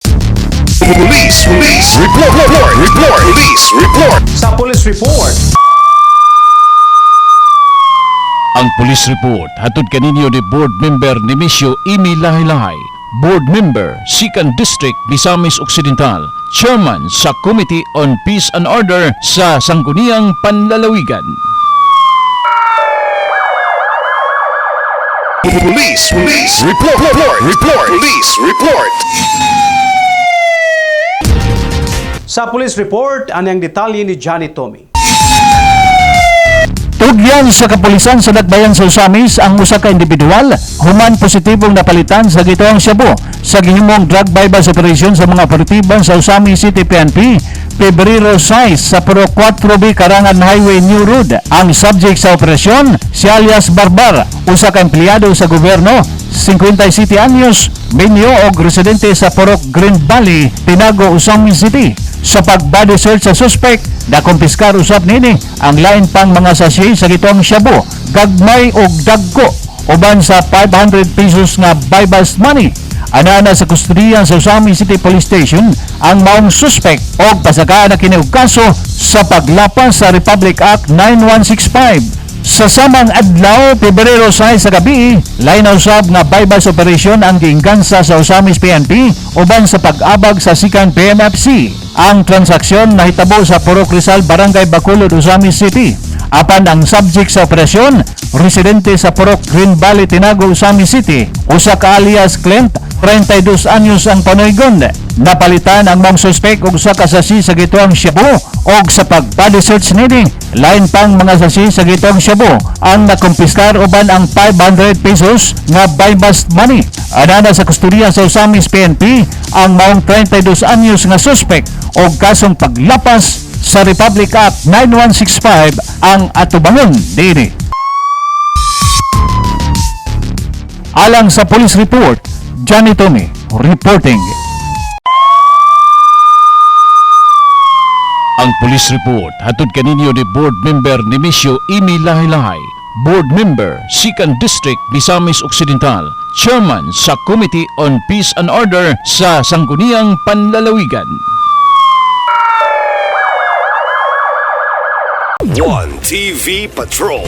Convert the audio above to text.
Police report. Police report. Sa police report. Ang police report hatod kaninyo ni Board Member Nemesio Imi Lahi-Lahi, Board Member, 2nd District, Misamis Occidental, Chairman sa Committee on Peace and Order sa Sangguniang Panlalawigan. Police report. Police report. Sa police report, ano ang detalye ni Johnny Tommy? Tugyan sa kapulisan sa Dakbayan sa Usamis ang usa ka individual human positibong napalitan sa gitoang Shabu sa gihimong drug bypass operation sa mga operatiban sa Usamis City PNP Pebrero 6 sa Puro 4B Karangan Highway New Road. Ang subject sa operasyon si alias Barbar, usa ka empleyado sa gobyerno, 57 anyos, minyo og residente sa Purok Green Valley, Tinago, Usamis City. Sa pag-body search sa suspect, nakumpiskar usab nini ang lain pang mga sachet sa gitong shabu, gagmay og dagko, uban sa 500 pesos nga bypass money. Ana sa kustodiyan sa Usamis City Police Station ang maong suspect og pasakaan na kini og kaso sa paglapas sa Republic Act 9165. Sa samang adlaw, Pebrero 6 sa gabi, lain na usab nga bypass operation ang giinggansa sa Usamis PNP uban sa pag-abag sa 2nd PMFC. Ang transaksyon nahitabo sa Purok Rizal, Barangay Bacolod, Usamis City. Apan ang subject sa operasyon, residente sa Purok Green Valley, Tinago, Usamis City. Usa ka alias Clint, 32 anyos ang panoygon. Napalitan ang mong suspect og usa ka sasi sa gitoang shabu og sa pag-body search nini, lain pang mga sasi sa gitoang shabu ang nakumpiskar uban ang 500 pesos nga bypass money. Ana sa kustodiya sa Usamis PNP ang maong 32 anyos nga suspect og kasong paglapas sa Republic Act 9165 ang atubangon dini. Alang sa police report, Johnny Tommy reporting. Ang police report hatod kaninyo ni Board Member Nemesio Imi Lahi-Lahi, Board Member, 2nd District, Misamis Occidental, Chairman sa Committee on Peace and Order sa Sangguniang Panlalawigan. 1 TV Patrol.